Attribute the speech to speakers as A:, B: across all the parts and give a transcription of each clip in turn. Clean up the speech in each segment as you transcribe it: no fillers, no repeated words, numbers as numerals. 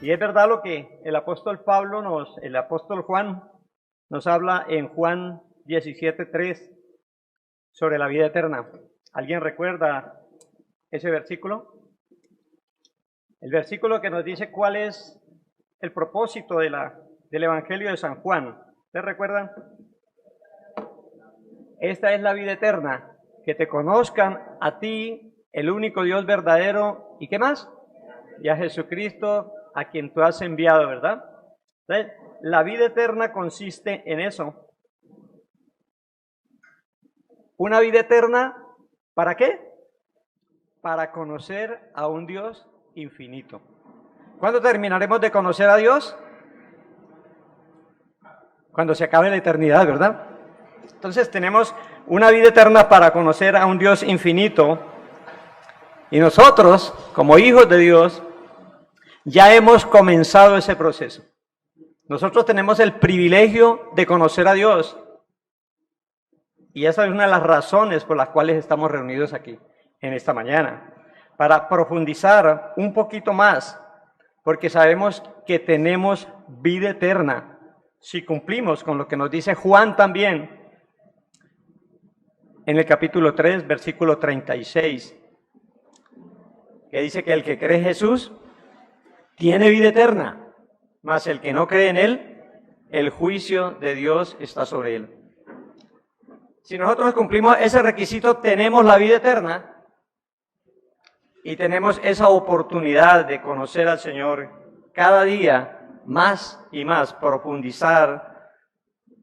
A: Y es verdad lo que el apóstol el apóstol Juan nos habla en Juan 17:3 sobre la vida eterna. ¿Alguien recuerda ese versículo? El versículo que nos dice cuál es el propósito del Evangelio de San Juan. ¿Ustedes recuerdan? Esta es la vida eterna, que te conozcan a ti, el único Dios verdadero, ¿y qué más? Y a Jesucristo, a quien tú has enviado, ¿verdad? Entonces, la vida eterna consiste en eso. Una vida eterna, ¿para qué? Para conocer a un Dios infinito. ¿Cuándo terminaremos de conocer a Dios? Cuando se acabe la eternidad, ¿verdad? Entonces tenemos una vida eterna para conocer a un Dios infinito. Y nosotros, como hijos de Dios, ya hemos comenzado ese proceso. Nosotros tenemos el privilegio de conocer a Dios. Y esa es una de las razones por las cuales estamos reunidos aquí en esta mañana. Para profundizar un poquito más, porque sabemos que tenemos vida eterna si cumplimos con lo que nos dice Juan también en el capítulo 3, versículo 36, que dice que el que cree en Jesús tiene vida eterna, mas el que no cree en Él, el juicio de Dios está sobre él. Si nosotros cumplimos ese requisito, tenemos la vida eterna y tenemos esa oportunidad de conocer al Señor cada día más y más, profundizar,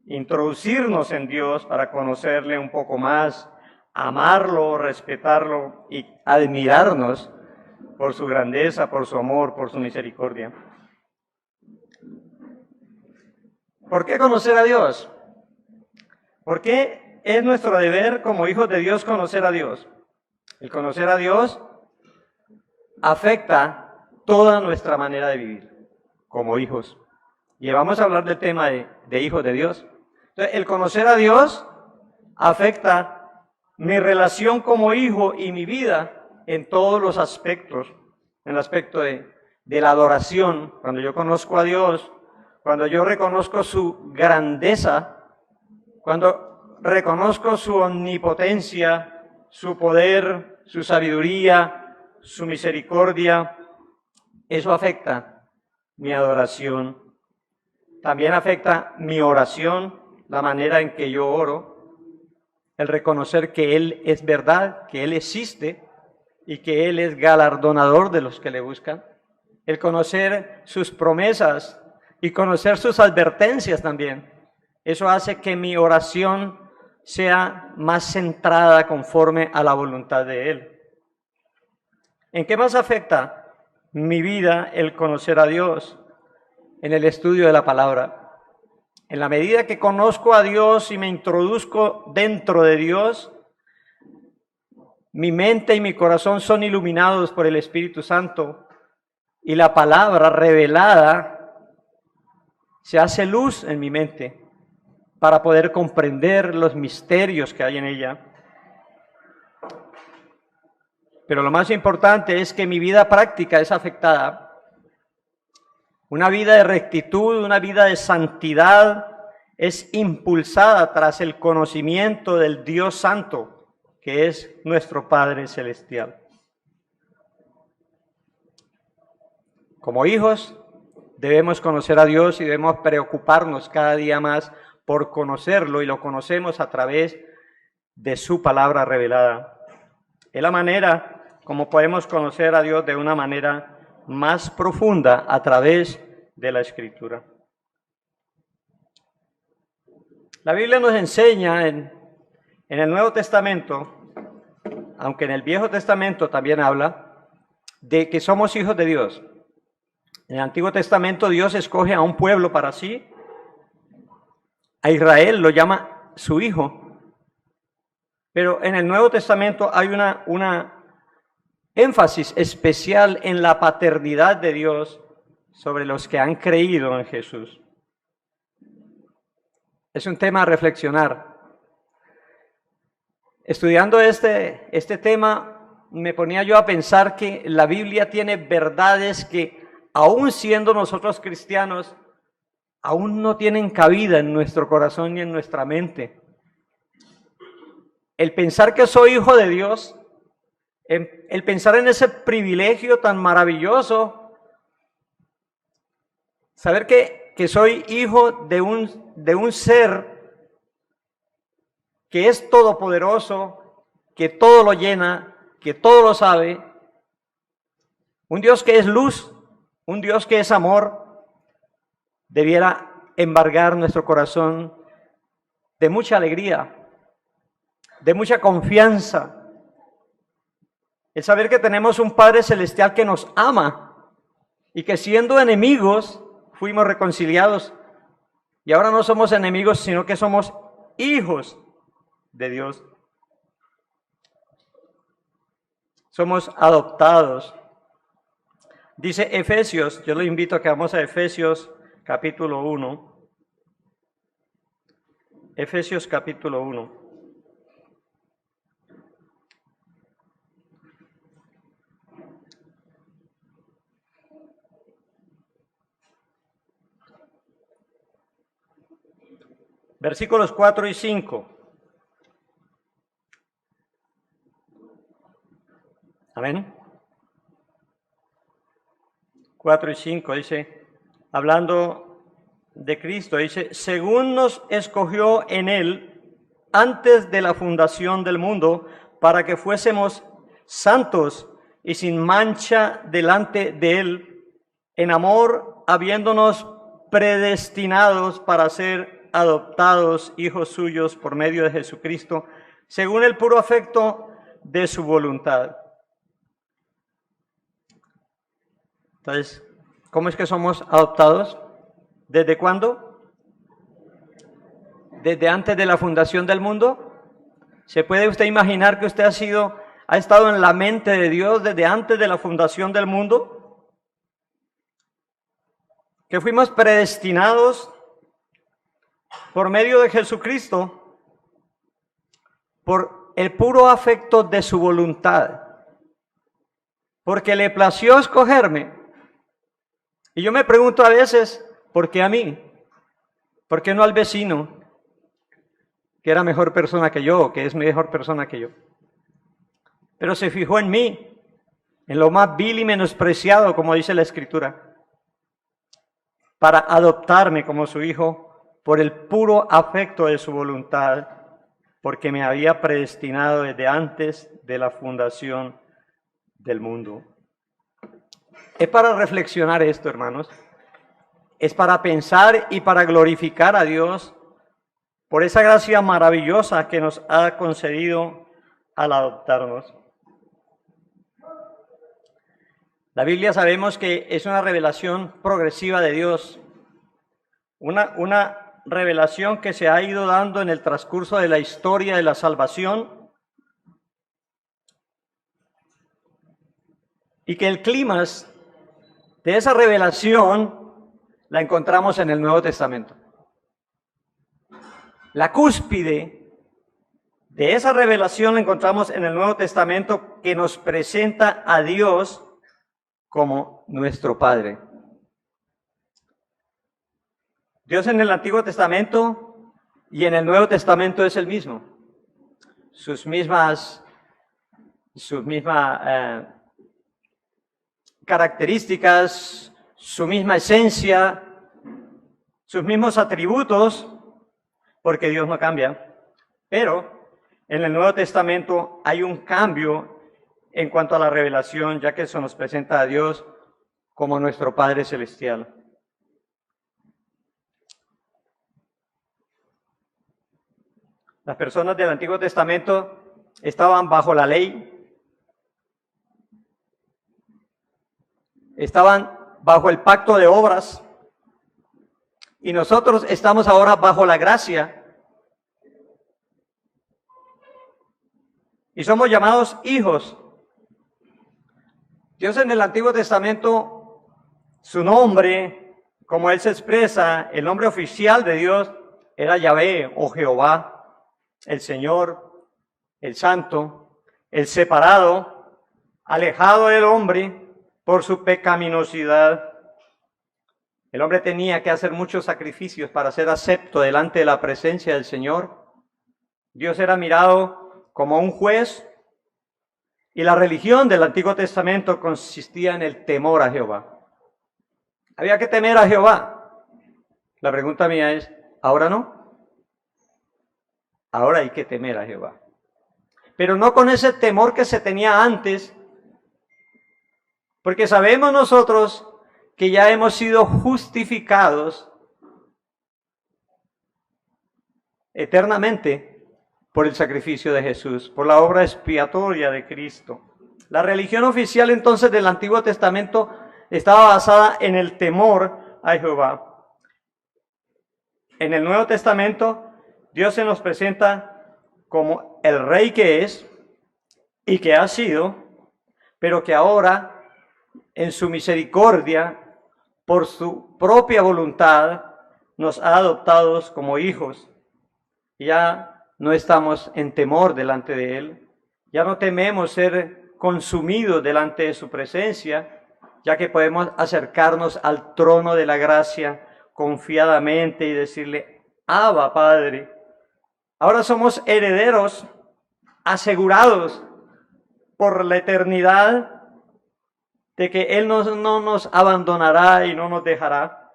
A: introducirnos en Dios para conocerle un poco más, amarlo, respetarlo y admirarnos por su grandeza, por su amor, por su misericordia. ¿Por qué conocer a Dios? ¿Por qué es nuestro deber como hijos de Dios conocer a Dios? El conocer a Dios afecta toda nuestra manera de vivir como hijos. Y vamos a hablar del tema de hijos de Dios. Entonces, el conocer a Dios afecta mi relación como hijo y mi vida en todos los aspectos. En el aspecto de la adoración, cuando yo conozco a Dios, cuando yo reconozco su grandeza, cuando reconozco su omnipotencia, su poder, su sabiduría, su misericordia, eso afecta mi adoración. También afecta mi oración, la manera en que yo oro, el reconocer que Él es verdad, que Él existe y que Él es galardonador de los que le buscan, el conocer sus promesas y conocer sus advertencias también. Eso hace que mi oración sea más centrada conforme a la voluntad de Él. ¿En qué más afecta mi vida el conocer a Dios? En el estudio de la palabra. En la medida que conozco a Dios y me introduzco dentro de Dios, mi mente y mi corazón son iluminados por el Espíritu Santo y la palabra revelada se hace luz en mi mente para poder comprender los misterios que hay en ella. Pero lo más importante es que mi vida práctica es afectada. Una vida de rectitud, una vida de santidad es impulsada tras el conocimiento del Dios Santo, que es nuestro Padre Celestial. Como hijos debemos conocer a Dios y debemos preocuparnos cada día más por conocerlo, y lo conocemos a través de su palabra revelada. Es la manera como podemos conocer a Dios de una manera más profunda a través de la Escritura. La Biblia nos enseña en el Nuevo Testamento, aunque en el Viejo Testamento también habla, de que somos hijos de Dios. En el Antiguo Testamento Dios escoge a un pueblo para sí, a Israel lo llama su hijo, pero en el Nuevo Testamento hay una énfasis especial en la paternidad de Dios sobre los que han creído en Jesús. Es un tema a reflexionar. Estudiando este tema, me ponía yo a pensar que la Biblia tiene verdades que, aún siendo nosotros cristianos, aún no tienen cabida en nuestro corazón ni en nuestra mente. El pensar que soy hijo de Dios, el pensar en ese privilegio tan maravilloso, saber que soy hijo de un ser que es todopoderoso, que todo lo llena, que todo lo sabe, un Dios que es luz, un Dios que es amor, debiera embargar nuestro corazón de mucha alegría, de mucha confianza. El saber que tenemos un Padre Celestial que nos ama y que siendo enemigos fuimos reconciliados. Y ahora no somos enemigos, sino que somos hijos de Dios. Somos adoptados. Dice Efesios, yo lo invito a que vamos a Efesios capítulo 1. Efesios capítulo 1. Versículos 4 y 5. Amén. 4 y 5 dice, hablando de Cristo, dice, según nos escogió en Él antes de la fundación del mundo, para que fuésemos santos y sin mancha delante de Él, en amor, habiéndonos predestinados para ser adoptados hijos suyos por medio de Jesucristo, según el puro afecto de su voluntad. Entonces, ¿cómo es que somos adoptados? ¿Desde cuándo? ¿Desde antes de la fundación del mundo? ¿Se puede usted imaginar que usted ha estado en la mente de Dios desde antes de la fundación del mundo? Que fuimos predestinados por medio de Jesucristo, por el puro afecto de su voluntad, porque le plació escogerme. Y yo me pregunto a veces, ¿por qué a mí? ¿Por qué no al vecino, que era mejor persona que yo, que es mejor persona que yo? Pero se fijó en mí, en lo más vil y menospreciado, como dice la Escritura, para adoptarme como su hijo por el puro afecto de su voluntad, porque me había predestinado desde antes de la fundación del mundo. Es para reflexionar esto, hermanos. Es para pensar y para glorificar a Dios por esa gracia maravillosa que nos ha concedido al adoptarnos. La Biblia sabemos que es una revelación progresiva de Dios, una revelación que se ha ido dando en el transcurso de la historia de la salvación, y que el clímax de esa revelación la encontramos en el Nuevo Testamento. La cúspide de esa revelación la encontramos en el Nuevo Testamento, que nos presenta a Dios como nuestro Padre. Dios en el Antiguo Testamento y en el Nuevo Testamento es el mismo. Sus mismas características, su misma esencia, sus mismos atributos, porque Dios no cambia. Pero en el Nuevo Testamento hay un cambio en cuanto a la revelación, ya que se nos presenta a Dios como nuestro Padre Celestial. Las personas del Antiguo Testamento estaban bajo la ley, estaban bajo el pacto de obras, y nosotros estamos ahora bajo la gracia, y somos llamados hijos. Dios en el Antiguo Testamento, su nombre, como Él se expresa, el nombre oficial de Dios era Yahvé o Jehová, el Señor, el Santo, el separado, alejado del hombre por su pecaminosidad. El hombre tenía que hacer muchos sacrificios para ser acepto delante de la presencia del Señor. Dios era mirado como un juez y la religión del Antiguo Testamento consistía en el temor a Jehová. Había que temer a Jehová. La pregunta mía es, ¿ahora no? Ahora hay que temer a Jehová. Pero no con ese temor que se tenía antes, porque sabemos nosotros que ya hemos sido justificados eternamente por el sacrificio de Jesús, por la obra expiatoria de Cristo. La religión oficial entonces del Antiguo Testamento estaba basada en el temor a Jehová. En el Nuevo Testamento, Dios se nos presenta como el Rey que es y que ha sido, pero que ahora, en su misericordia, por su propia voluntad, nos ha adoptados como hijos. Ya no estamos en temor delante de Él, ya no tememos ser consumidos delante de su presencia, ya que podemos acercarnos al trono de la gracia confiadamente y decirle, Abba, Padre. Ahora somos herederos asegurados por la eternidad de que Él no nos abandonará y no nos dejará.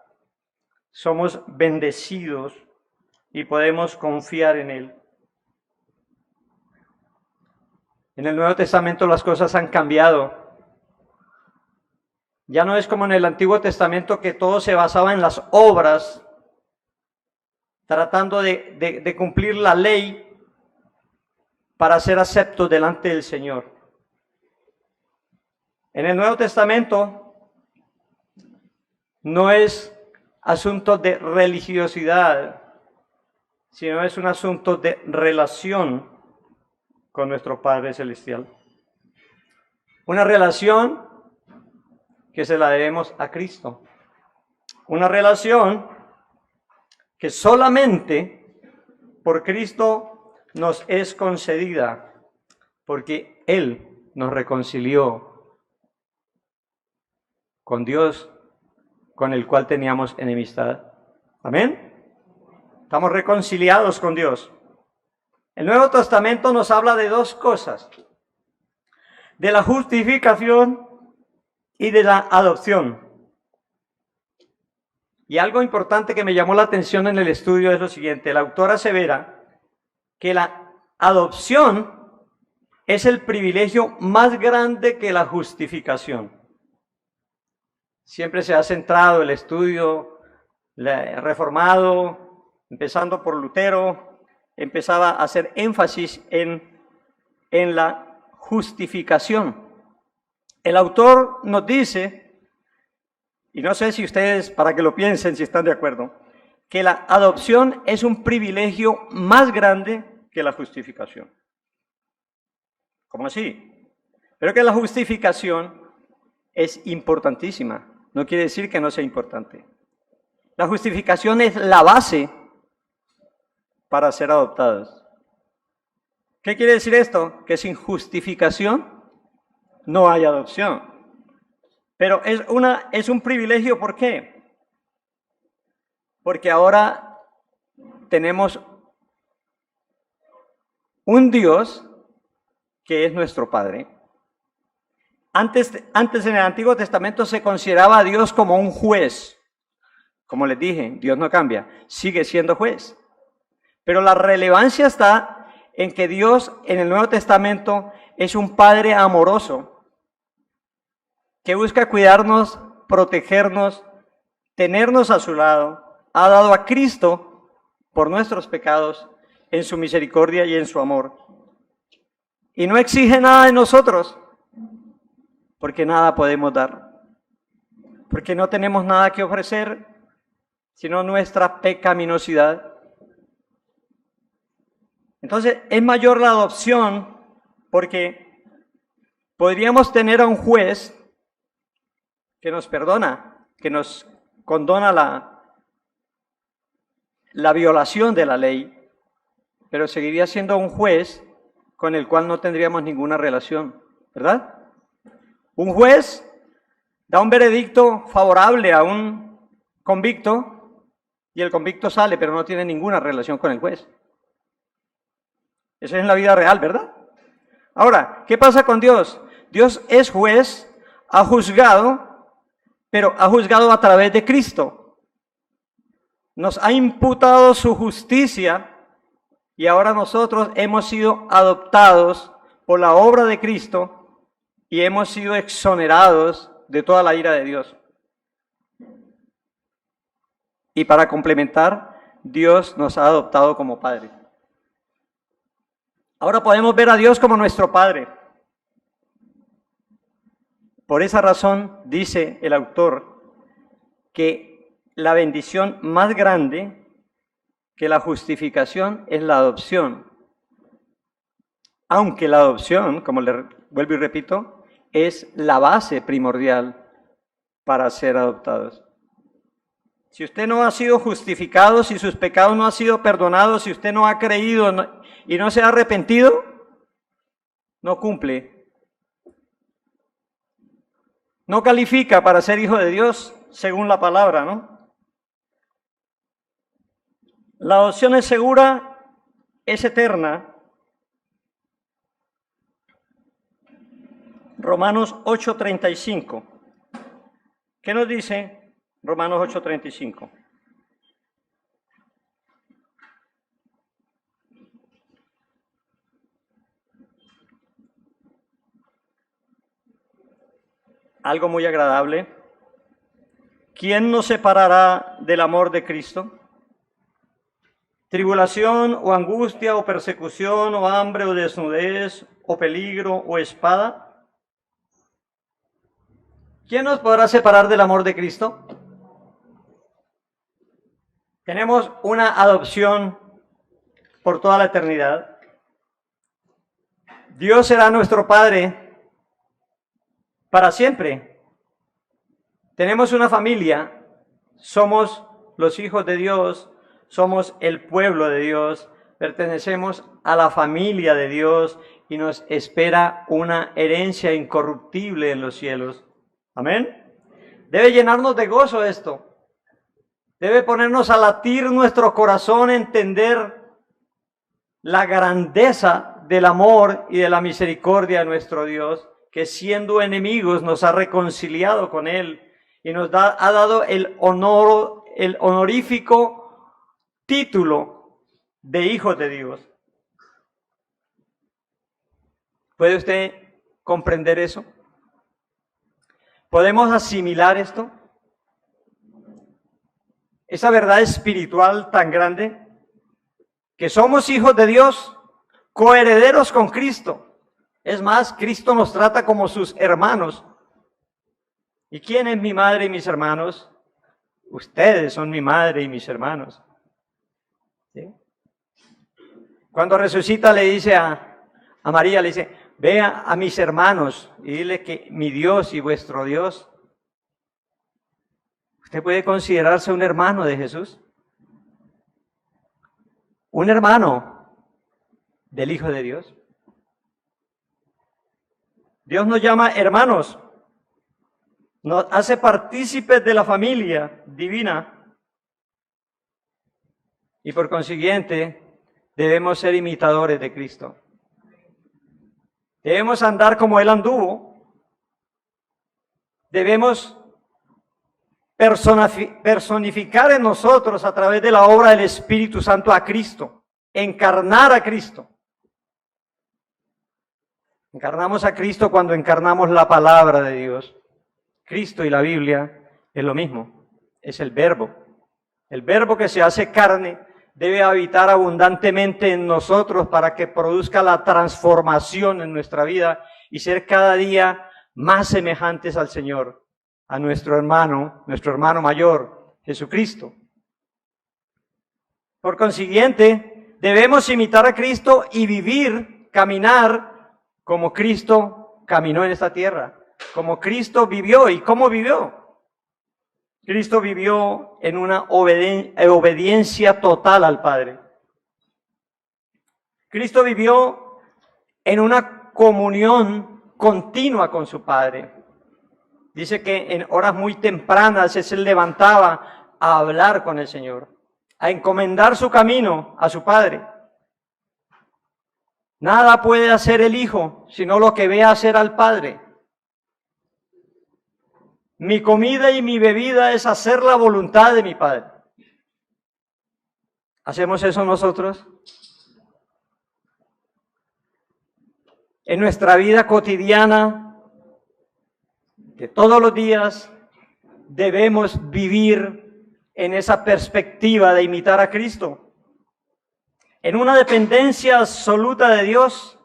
A: Somos bendecidos y podemos confiar en Él. En el Nuevo Testamento las cosas han cambiado. Ya no es como en el Antiguo Testamento que todo se basaba en las obras, tratando de cumplir la ley para ser aceptos delante del Señor. En el Nuevo Testamento no es asunto de religiosidad, sino es un asunto de relación con nuestro Padre Celestial. Una relación que se la debemos a Cristo. Una relación que solamente por Cristo nos es concedida, porque Él nos reconcilió con Dios, con el cual teníamos enemistad. Amén. Estamos reconciliados con Dios. El Nuevo Testamento nos habla de dos cosas: de la justificación y de la adopción. Y algo importante que me llamó la atención en el estudio es lo siguiente: el autor asevera que la adopción es el privilegio más grande que la justificación. Siempre se ha centrado el estudio reformado, empezando por Lutero, empezaba a hacer énfasis en la justificación. El autor nos dice, y no sé si ustedes, para que lo piensen, si están de acuerdo, que la adopción es un privilegio más grande que la justificación. ¿Cómo así? Pero que la justificación es importantísima. No quiere decir que no sea importante. La justificación es la base para ser adoptados. ¿Qué quiere decir esto? Que sin justificación no hay adopción. Pero es un privilegio, ¿por qué? Porque ahora tenemos un Dios que es nuestro Padre. Antes en el Antiguo Testamento se consideraba a Dios como un juez. Como les dije, Dios no cambia, sigue siendo juez. Pero la relevancia está en que Dios en el Nuevo Testamento es un Padre amoroso que busca cuidarnos, protegernos, tenernos a su lado. Ha dado a Cristo por nuestros pecados en su misericordia y en su amor. Y no exige nada de nosotros, porque nada podemos dar, porque no tenemos nada que ofrecer, sino nuestra pecaminosidad. Entonces, es mayor la adopción, porque podríamos tener a un juez que nos perdona, que nos condona la violación de la ley, pero seguiría siendo un juez con el cual no tendríamos ninguna relación, ¿verdad? Un juez da un veredicto favorable a un convicto y el convicto sale, pero no tiene ninguna relación con el juez. Eso es en la vida real, ¿verdad? Ahora, ¿qué pasa con Dios? Dios es juez, ha juzgado, pero ha juzgado a través de Cristo. Nos ha imputado su justicia y ahora nosotros hemos sido adoptados por la obra de Cristo y hemos sido exonerados de toda la ira de Dios. Y para complementar, Dios nos ha adoptado como Padre. Ahora podemos ver a Dios como nuestro Padre. Por esa razón, dice el autor, que la bendición más grande que la justificación es la adopción. Aunque la adopción, como le vuelvo y repito, es la base primordial para ser adoptados. Si usted no ha sido justificado, si sus pecados no han sido perdonados, si usted no ha creído y no se ha arrepentido, no cumple. No califica para ser hijo de Dios según la palabra, ¿no? La adopción es segura, es eterna. Romanos 8:35. ¿Qué nos dice Romanos 8:35? Algo muy agradable. ¿Quién nos separará del amor de Cristo? ¿Tribulación o angustia o persecución o hambre o desnudez o peligro o espada? ¿Quién nos podrá separar del amor de Cristo? Tenemos una adopción por toda la eternidad. Dios será nuestro Padre para siempre. Tenemos una familia, somos los hijos de Dios, somos el pueblo de Dios, pertenecemos a la familia de Dios y nos espera una herencia incorruptible en los cielos. Amén. Debe llenarnos de gozo esto. Debe ponernos a latir nuestro corazón, entender la grandeza del amor y de la misericordia de nuestro Dios, que siendo enemigos nos ha reconciliado con Él y nos ha dado el honorífico título de hijos de Dios. ¿Puede usted comprender eso? ¿Podemos asimilar esto? Esa verdad espiritual tan grande, que somos hijos de Dios, coherederos con Cristo. Es más, Cristo nos trata como sus hermanos. ¿Y quién es mi madre y mis hermanos? Ustedes son mi madre y mis hermanos. ¿Sí? Cuando resucita le dice a María, le dice, vea a mis hermanos y dile que mi Dios y vuestro Dios. ¿Usted puede considerarse un hermano de Jesús? Un hermano del Hijo de Dios. Dios nos llama hermanos, nos hace partícipes de la familia divina y por consiguiente debemos ser imitadores de Cristo. Debemos andar como Él anduvo, debemos personificar en nosotros a través de la obra del Espíritu Santo a Cristo, encarnar a Cristo. Encarnamos a Cristo cuando encarnamos la palabra de Dios. Cristo y la Biblia es lo mismo, es el verbo. El verbo que se hace carne debe habitar abundantemente en nosotros para que produzca la transformación en nuestra vida y ser cada día más semejantes al Señor, a nuestro hermano mayor, Jesucristo. Por consiguiente, debemos imitar a Cristo y vivir, caminar como Cristo caminó en esta tierra, como Cristo vivió. ¿Y cómo vivió? Cristo vivió en una obediencia total al Padre. Cristo vivió en una comunión continua con su Padre. Dice que en horas muy tempranas Él se levantaba a hablar con el Señor, a encomendar su camino a su Padre. Nada puede hacer el Hijo sino lo que ve hacer al Padre. Mi comida y mi bebida es hacer la voluntad de mi Padre. ¿Hacemos eso nosotros? En nuestra vida cotidiana, de todos los días, debemos vivir en esa perspectiva de imitar a Cristo, en una dependencia absoluta de Dios,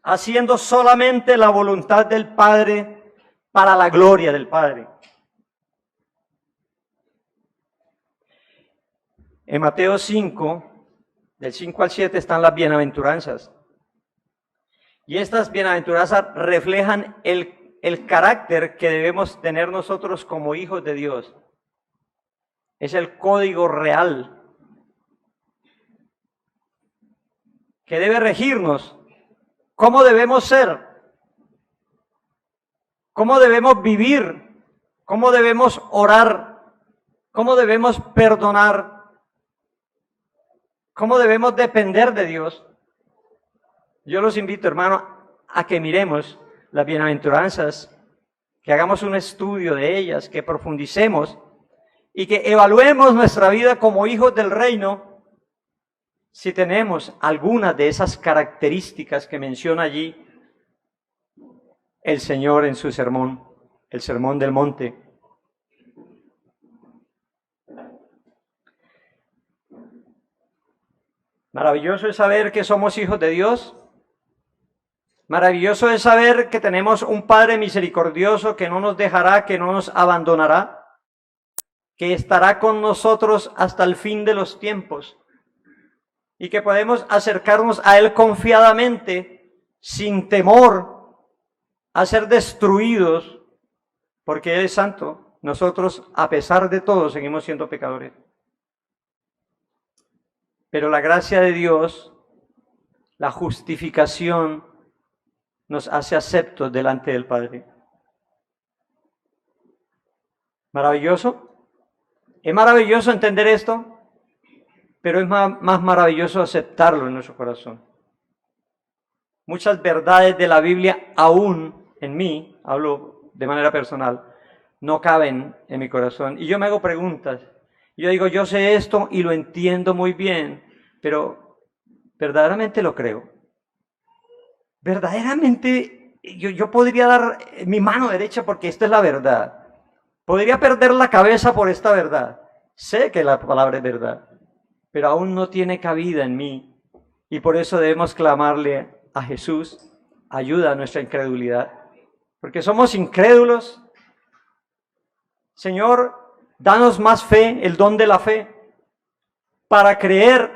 A: haciendo solamente la voluntad del Padre para la gloria del Padre. En Mateo 5, del 5 al 7, están las bienaventuranzas. Y estas bienaventuranzas reflejan el carácter que debemos tener nosotros como hijos de Dios. Es el código real que debe regirnos. ¿Cómo debemos ser? ¿Cómo debemos vivir? ¿Cómo debemos orar? ¿Cómo debemos perdonar? ¿Cómo debemos depender de Dios? Yo los invito, hermano, a que miremos las bienaventuranzas, que hagamos un estudio de ellas, que profundicemos y que evaluemos nuestra vida como hijos del reino si tenemos alguna de esas características que menciona allí el Señor en su sermón, el Sermón del Monte. Maravilloso es saber que somos hijos de Dios. Maravilloso es saber que tenemos un Padre misericordioso que no nos dejará, que no nos abandonará, que estará con nosotros hasta el fin de los tiempos y que podemos acercarnos a Él confiadamente, sin temor a ser destruidos, porque Él es santo. Nosotros, a pesar de todo, seguimos siendo pecadores. Pero la gracia de Dios, la justificación, nos hace aceptos delante del Padre. ¿Maravilloso? Es maravilloso entender esto, pero es más maravilloso aceptarlo en nuestro corazón. Muchas verdades de la Biblia, aún en mí, hablo de manera personal, no caben en mi corazón. Y yo me hago preguntas. Yo digo, yo sé esto y lo entiendo muy bien, pero verdaderamente lo creo. Verdaderamente yo podría dar mi mano derecha porque esta es la verdad. Podría perder la cabeza por esta verdad. Sé que la palabra es verdad, pero aún no tiene cabida en mí. Y por eso debemos clamarle a Jesús, ayuda a nuestra incredulidad. Porque somos incrédulos. Señor, danos más fe, el don de la fe, para creer.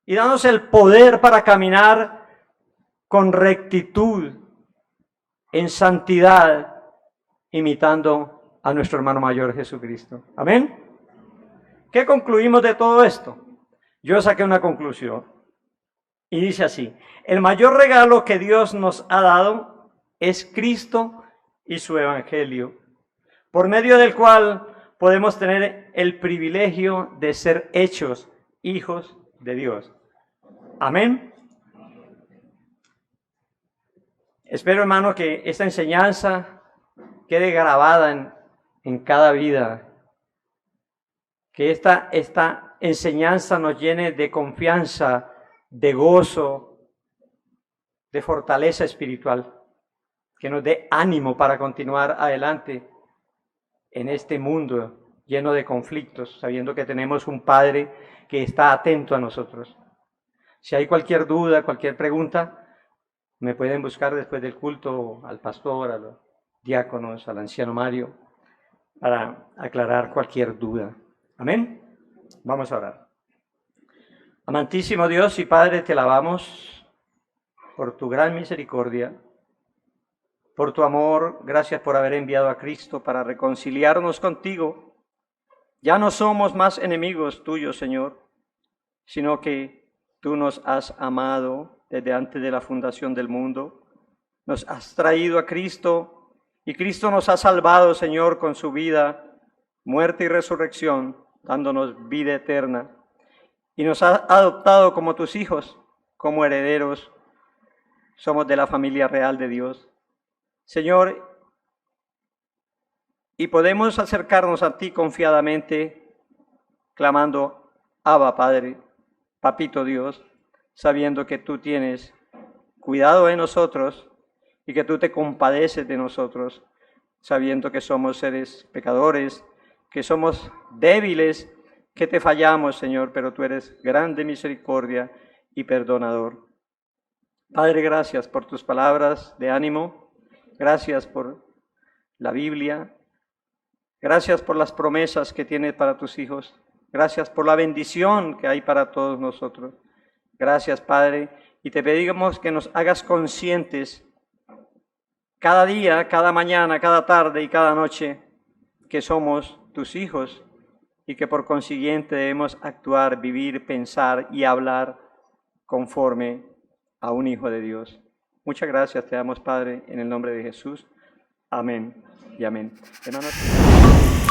A: Y danos el poder para caminar con rectitud, en santidad, imitando a nuestro hermano mayor Jesucristo. Amén. ¿Qué concluimos de todo esto? Yo saqué una conclusión y dice así: el mayor regalo que Dios nos ha dado es Cristo y su Evangelio, por medio del cual podemos tener el privilegio de ser hechos hijos de Dios. Amén. Espero, hermano, que esta enseñanza quede grabada en cada vida. Que esta enseñanza nos llene de confianza, de gozo, de fortaleza espiritual. Que nos dé ánimo para continuar adelante en este mundo lleno de conflictos, sabiendo que tenemos un Padre que está atento a nosotros. Si hay cualquier duda, cualquier pregunta, me pueden buscar después del culto al pastor, a los diáconos, al anciano Mario, para aclarar cualquier duda. Amén. Vamos a orar. Amantísimo Dios y Padre, te alabamos por tu gran misericordia, por tu amor. Gracias por haber enviado a Cristo para reconciliarnos contigo. Ya no somos más enemigos tuyos, Señor, sino que tú nos has amado desde antes de la fundación del mundo. Nos has traído a Cristo y Cristo nos ha salvado, Señor, con su vida muerte y resurrección, dándonos vida eterna, y nos has adoptado como tus hijos, como herederos. Somos de la familia real de Dios. Señor, y podemos acercarnos a ti confiadamente, clamando, Abba, Padre, Papito Dios, sabiendo que tú tienes cuidado de nosotros y que tú te compadeces de nosotros, sabiendo que somos seres pecadores, que somos débiles, que te fallamos, Señor, pero tú eres grande misericordia y perdonador. Padre, gracias por tus palabras de ánimo, gracias por la Biblia, gracias por las promesas que tienes para tus hijos, gracias por la bendición que hay para todos nosotros. Gracias, Padre, y te pedimos que nos hagas conscientes cada día, cada mañana, cada tarde y cada noche que somos tus hijos y que por consiguiente debemos actuar, vivir, pensar y hablar conforme a un hijo de Dios. Muchas gracias te damos, Padre, en el nombre de Jesús. Amén y amén. Hermanos.